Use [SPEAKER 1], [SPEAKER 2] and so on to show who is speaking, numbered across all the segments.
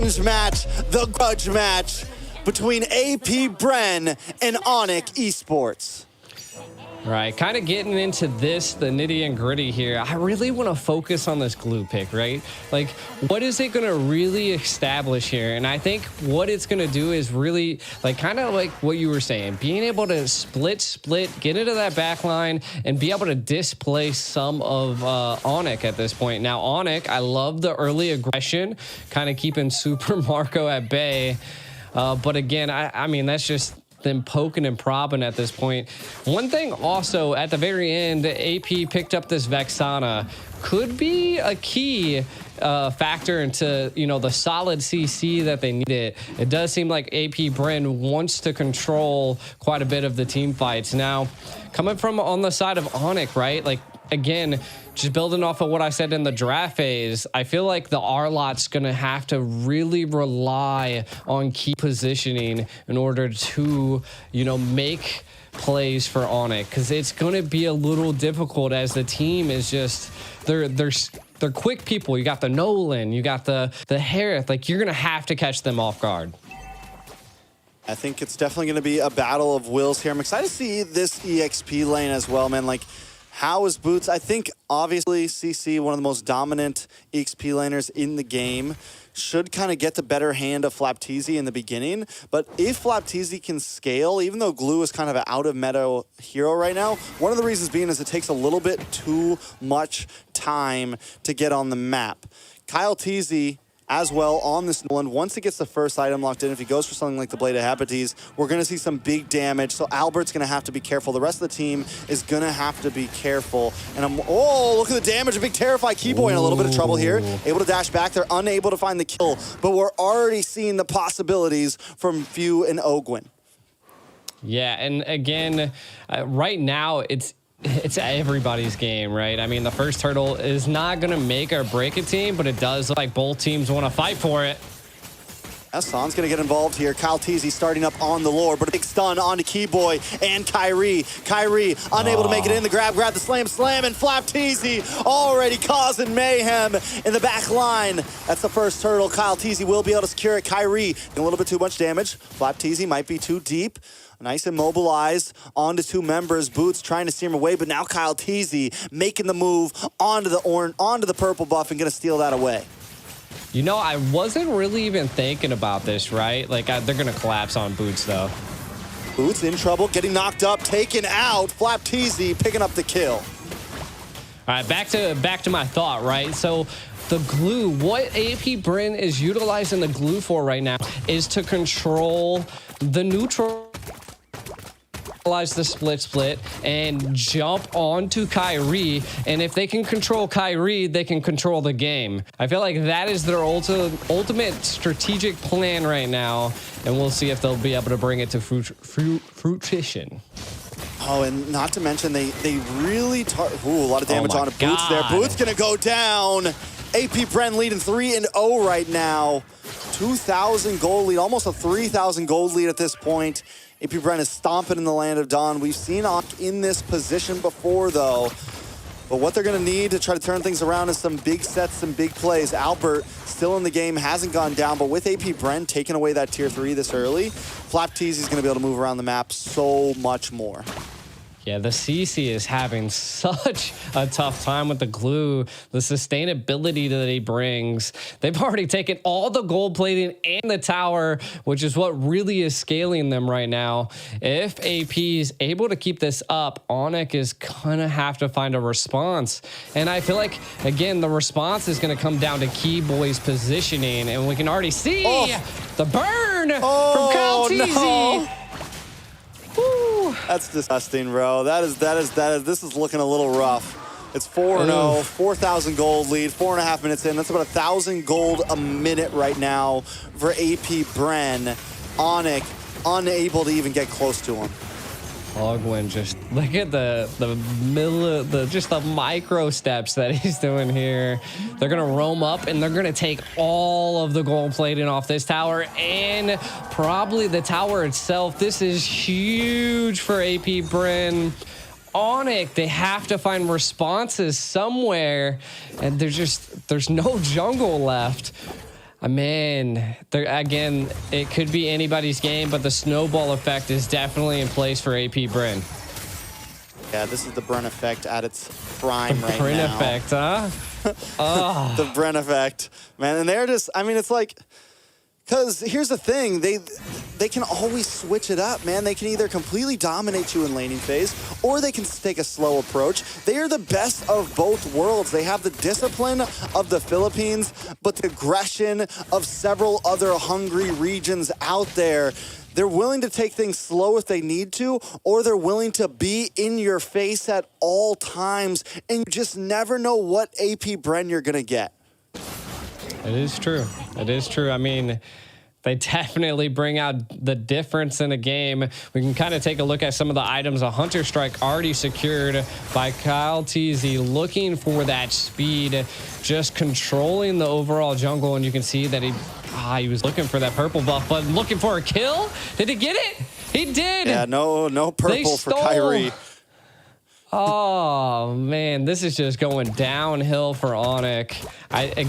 [SPEAKER 1] revenge match, the grudge match between Apbren and Onic Esports.
[SPEAKER 2] Right, kind of getting into this, the nitty and gritty here. I really want to focus on this glue pick, right? Like, what is it going to really establish here? And I think what it's going to do is really, like, kind of like what you were saying, being able to split, get into that back line, and be able to displace some of Onic at this point. Now, Onic, I love the early aggression, kind of keeping Super Marco at bay. But again, I mean, that's just them poking and propping at this point. One thing also at the very end, AP picked up this Vexana. Could be a key factor into, you know, the solid CC that they needed. It does seem like Apbren wants to control quite a bit of the team fights. Now, coming from on the side of Onic, right? Like, again, just building off of what I said in the draft phase, I feel like the R-Lot's going to have to really rely on key positioning in order to, you know, make plays for Onic, because it's going to be a little difficult as the team is just, they're quick people. You got the Nolan, you got the Harith. Like, you're going to have to catch them off guard.
[SPEAKER 1] I think it's definitely going to be a battle of wills here. I'm excited to see this EXP lane as well, man. Like, how is Boots? I think, obviously, CC, one of the most dominant EXP laners in the game, should kind of get the better hand of Flapteezy in the beginning. But if Flapteezy can scale, even though Glue is kind of an out-of-meta hero right now, one of the reasons being is it takes a little bit too much time to get on the map. Kyle Teasy as well on this Nolan. Once he gets the first item locked in, if he goes for something like the Blade of Habites, we're going to see some big damage. So Albert's going to have to be careful. The rest of the team is going to have to be careful. And oh, look at the damage. A big Terrify Keyboy in a little bit of trouble here. Able to dash back. They're unable to find the kill. But we're already seeing the possibilities from Few and Ogwyn. Yeah, and again, right now, it's everybody's game, right? I mean, the first turtle is not going to make or break a team, but it does look like both teams want to fight for it. Hassan's going to get involved here. Kyle Teasy starting up on the lore, but a big stun onto Keyboy and Kyrie. Kyrie unable to make it in. The grab the slam, and Flapteezy already causing mayhem in the back line. That's the first turtle. Kyle Teasy will be able to secure it. Kyrie, a little bit too much damage. Flapteezy might be too deep. Nice immobilized onto two members. Boots trying to steer him away, but now Kyle Teasy making the move onto the purple buff and gonna steal that away. You know, I wasn't really even thinking about this, right? Like, they're gonna collapse on Boots though. Boots in trouble, getting knocked up, taken out. Flapteezy picking up the kill. All right, back to my thought, right? So the glue, what Apbren is utilizing the glue for right now is to control the neutral, the split and jump onto Kyrie, and if they can control Kyrie, they can control the game. I feel like that is their ultimate strategic plan right now, and we'll see if they'll be able to bring it to fruition. Oh, and not to mention they really a lot of damage on Boots there. Boots gonna go down. Apbren leading 3-0 right now. 2,000 gold lead, almost a 3,000 gold lead at this point. Apbren is stomping in the land of Dawn. We've seen Onic in this position before, though. But what they're going to need to try to turn things around is some big sets, some big plays. Albert still in the game, hasn't gone down, but with Apbren taking away that tier 3 this early, Flapteezy is going to be able to move around the map so much more. Yeah, the CC is having such a tough time with the glue, the sustainability that he brings. They've already taken all the gold plating and the tower, which is what really is scaling them right now. If AP is able to keep this up, Onic is gonna have to find a response. And I feel like, again, the response is gonna come down to Keyboy's positioning, and we can already see the burn from Kyle Teasy. No. That's disgusting, bro. This is looking a little rough. It's 4-0, 4,000 gold lead, 4.5 minutes in. That's about 1,000 gold a minute right now for Apbren. Onic unable to even get close to him. Ogwyn, just look at the micro steps that he's doing here. They're gonna roam up and they're gonna take all of the gold plating off this tower and probably the tower itself. This is huge for Apbren. Onic, they have to find responses somewhere, and there's no jungle left.
[SPEAKER 2] Man, again, it could be anybody's game, but the snowball effect is definitely in place for Apbren.
[SPEAKER 1] Yeah, this is the Bren effect at its prime right
[SPEAKER 2] Bren
[SPEAKER 1] now.
[SPEAKER 2] effect, huh? Oh.
[SPEAKER 1] The Bren effect, man. And they're just, I mean, it's like, because here's the thing, they can always switch it up, man. They can either completely dominate you in laning phase, or they can take a slow approach. They are the best of both worlds. They have the discipline of the Philippines, but the aggression of several other hungry regions out there. They're willing to take things slow if they need to, or they're willing to be in your face at all times, and you just never know what Apbren you're gonna get.
[SPEAKER 2] It is true. It is true. I mean, they definitely bring out the difference in a game. We can kind of take a look at some of the items. A Hunter Strike already secured by Kyle Teasy, looking for that speed, just controlling the overall jungle. And you can see that he was looking for that purple buff, but looking for a kill. Did he get it? He did.
[SPEAKER 1] Yeah, no purple for Kyrie.
[SPEAKER 2] Oh man, this is just going downhill for Onic. I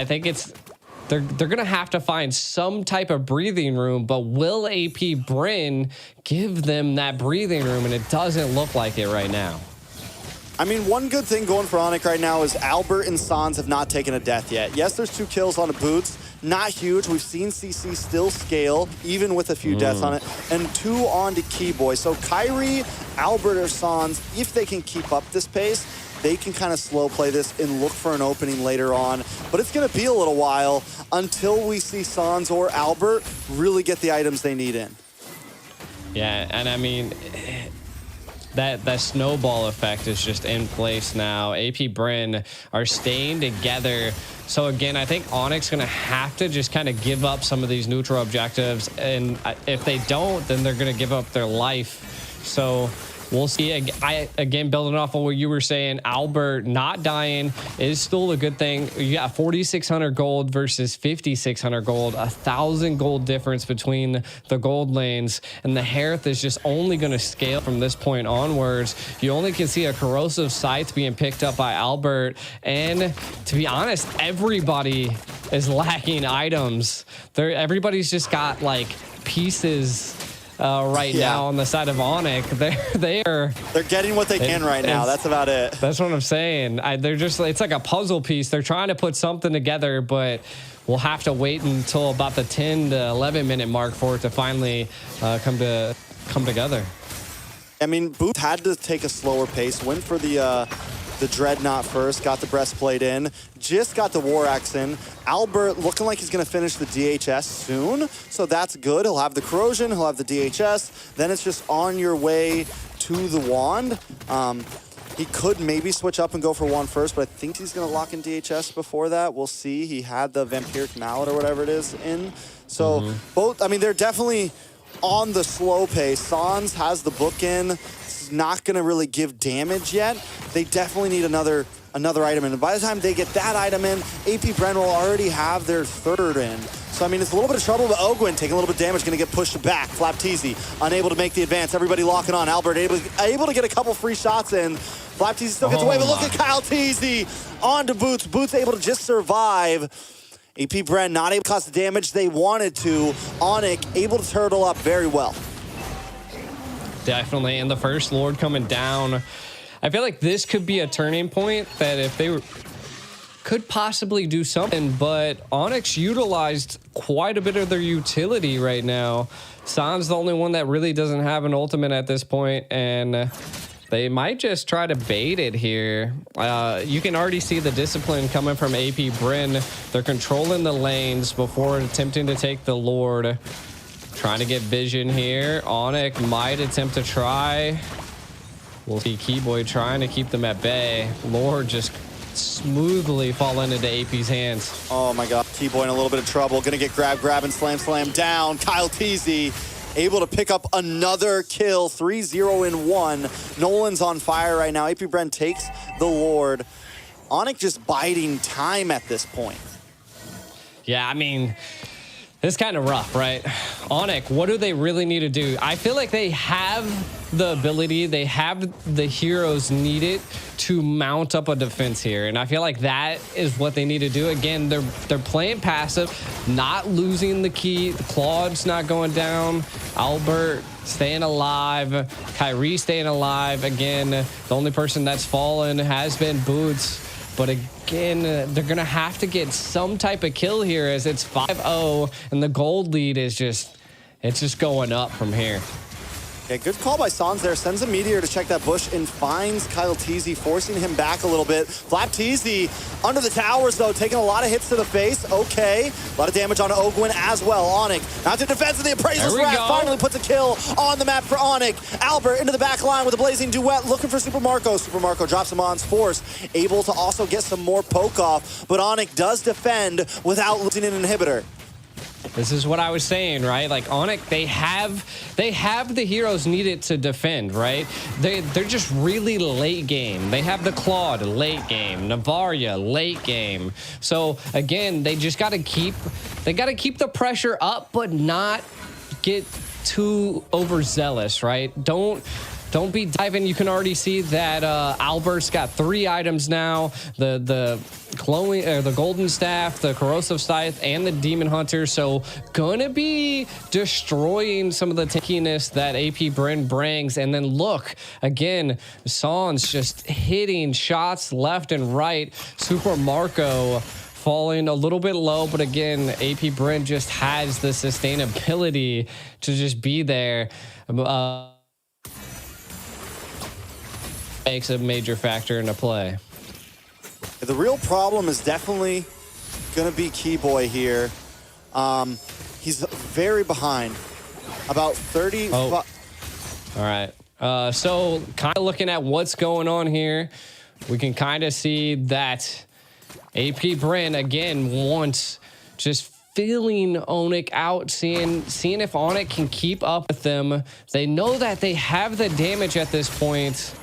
[SPEAKER 2] think they're gonna have to find some type of breathing room, but will Apbren give them that breathing room? And it doesn't look like it right now.
[SPEAKER 1] I mean, one good thing going for Onic right now is Albert and Sans have not taken a death yet. Yes, there's 2 kills on the Boots. Not huge. We've seen CC still scale, even with a few deaths on it. And 2 on to Keyboy. So Kyrie, Albert, or Sans, if they can keep up this pace, they can kind of slow play this and look for an opening later on. But it's going to be a little while until we see Sans or Albert really get the items they need in.
[SPEAKER 2] Yeah, and I mean, that snowball effect is just in place now. Apbren are staying together. So again, I think Onic's going to have to just kind of give up some of these neutral objectives. And if they don't, then they're going to give up their life. So we'll see. Again, building off of what you were saying, Albert not dying is still a good thing. You got 4,600 gold versus 5,600 gold, 1,000 gold difference between the gold lanes, and the Hearth is just only going to scale from this point onwards. You only can see a corrosive scythe being picked up by Albert, and to be honest, everybody is lacking items. Everybody's just got like pieces now on the side of Onic. They're
[SPEAKER 1] getting what they can right now. That's about it.
[SPEAKER 2] That's what I'm saying. It's like a puzzle piece. They're trying to put something together, but we'll have to wait until about the 10 to 11 minute mark for it to finally come together.
[SPEAKER 1] I mean, Booth had to take a slower pace, went for the Dreadnought first, got the breastplate in, just got the War Axe in. Albert looking like he's going to finish the DHS soon, so that's good. He'll have the Corrosion, he'll have the DHS, then it's just on your way to the Wand. He could maybe switch up and go for Wand first, but I think he's going to lock in DHS before that. We'll see. He had the Vampiric Mallet or whatever it is in. So both, I mean, they're definitely on the slow pace. Sans has the book in. Not going to really give damage yet. They definitely need another item in. And by the time they get that item in, Apbren will already have their 3rd in. So, I mean, it's a little bit of trouble, but Ogwyn taking a little bit of damage, going to get pushed back. Flapteezy unable to make the advance. Everybody locking on. Albert able to get a couple free shots in. Flapteezy still gets away, but look at Kyle Teasy on to Boots. Boots able to just survive. Apbren not able to cause the damage they wanted to. Onic able to turtle up very well.
[SPEAKER 2] Definitely. And the first Lord coming down. I feel like this could be a turning point that if they could possibly do something, but Onyx utilized quite a bit of their utility right now. Sans the only one that really doesn't have an ultimate at this point, and they might just try to bait it here. You can already see the discipline coming from Apbren. They're controlling the lanes before attempting to take the Lord. Trying to get vision here. Onic might attempt to try. We'll see Keyboy trying to keep them at bay. Lord just smoothly falling into AP's hands.
[SPEAKER 1] Oh my God, Keyboy in a little bit of trouble. Gonna get grab, and slam down. Kyle Teasy able to pick up another kill. 3-0 in 1. Nolan's on fire right now. Apbren takes the Lord. Onic just biding time at this point.
[SPEAKER 2] Yeah, I mean, It's kind of rough, right? Onic, what do they really need to do? I feel like they have the ability, they have the heroes needed to mount up a defense here. And I feel like that is what they need to do. Again, they're playing passive, not losing the key. The Claude's not going down. Albert staying alive. Kyrie staying alive. Again, the only person that's fallen has been Boots. But again, they're going to have to get some type of kill here as it's 5-0 and the gold lead is just, it's just going up from here.
[SPEAKER 1] Yeah, good call by Sans there. Sends a Meteor to check that bush and finds Kyle Teasy, forcing him back a little bit. Flap Teasy under the towers, though, taking a lot of hits to the face. Okay. A lot of damage on Ogwin as well. Onic now to defense of the Appraiser's Wrath. Finally puts a kill on the map for Onic. Albert into the back line with a blazing duet, looking for Super Marco. Super Marco drops him on force, able to also get some more poke off. But Onic does defend without losing an inhibitor.
[SPEAKER 2] This is what I was saying, right? Like Onic, they have the heroes needed to defend, right? They're just really late game. They have the Claude late game, Navaria late game. So again, they just got to keep the pressure up, but not get too overzealous, right? Don't be diving. You can already see that Albert's got 3 items now. The glowing, the golden staff, the corrosive scythe, and the demon hunter. So gonna be destroying some of the tankiness that Apbren brings. And then look again, Sans just hitting shots left and right. Super Marco falling a little bit low, but again, Apbren just has the sustainability to just be there. Makes a major factor into play.
[SPEAKER 1] The real problem is definitely going to be Keyboy here. He's very behind. About 30.
[SPEAKER 2] Oh. All right. So kind of looking at what's going on here, we can kind of see that Apbren again wants just feeling Onic out, seeing if Onic can keep up with them. They know that they have the damage at this point.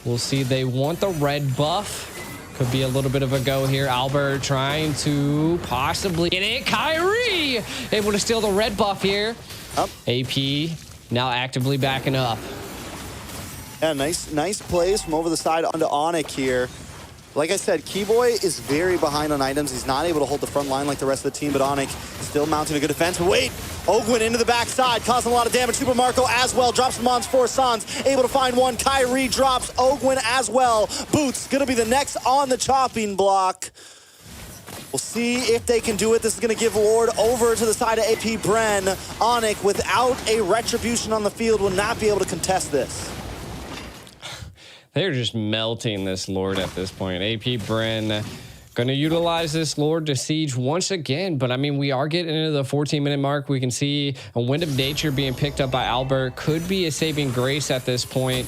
[SPEAKER 2] We'll see. They want the red buff. Could be a little bit of a go here. Albert trying to possibly get it. Kyrie able to steal the red buff here.
[SPEAKER 1] Up.
[SPEAKER 2] AP now actively backing up.
[SPEAKER 1] Yeah, nice plays from over the side onto Onic here. Like I said, Keyboy is very behind on items. He's not able to hold the front line like the rest of the team, but Onic still mounting a good defense. Wait, Ogwin into the backside, causing a lot of damage. Super Marco as well, drops him on for Sans, able to find one. Kyrie drops Ogwin as well. Boots gonna be the next on the chopping block. We'll see if they can do it. This is gonna give Lord over to the side of Apbren. Onic, without a retribution on the field, will not be able to contest this.
[SPEAKER 2] They're just melting this Lord at this point. Apbren going to utilize this Lord to siege once again. But, I mean, we are getting into the 14-minute mark. We can see a Wind of Nature being picked up by Albert. Could be a saving grace at this point.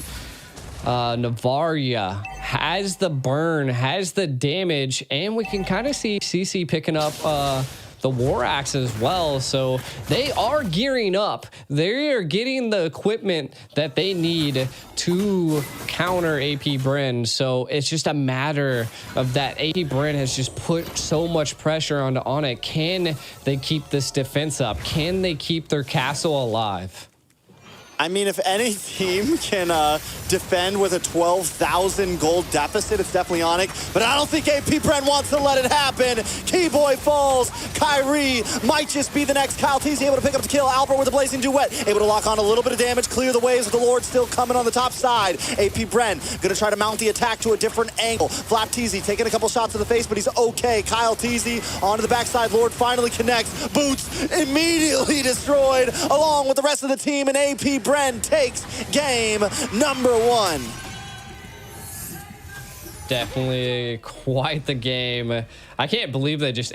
[SPEAKER 2] Navaria has the burn, has the damage, and we can kind of see CC picking up the War Axe as well. So they are gearing up. They are getting the equipment that they need to counter Apbren. So it's just a matter of that Apbren has just put so much pressure onto Onic. Can they keep this defense up? Can they keep their castle alive?
[SPEAKER 1] I mean, if any team can defend with a 12,000 gold deficit, it's definitely Onic. But I don't think Apbren wants to let it happen. Keyboy falls. Kyrie might just be the next Kyle Teasy, able to pick up the kill. Albert with a blazing duet, able to lock on a little bit of damage, clear the waves with the Lord still coming on the top side. Apbren gonna try to mount the attack to a different angle. Flap Teasy taking a couple shots to the face, but he's okay. Kyle Teasy onto the backside. Lord finally connects. Boots immediately destroyed, along with the rest of the team, and Apbren takes game number 1.
[SPEAKER 2] Definitely quite the game. I can't believe they just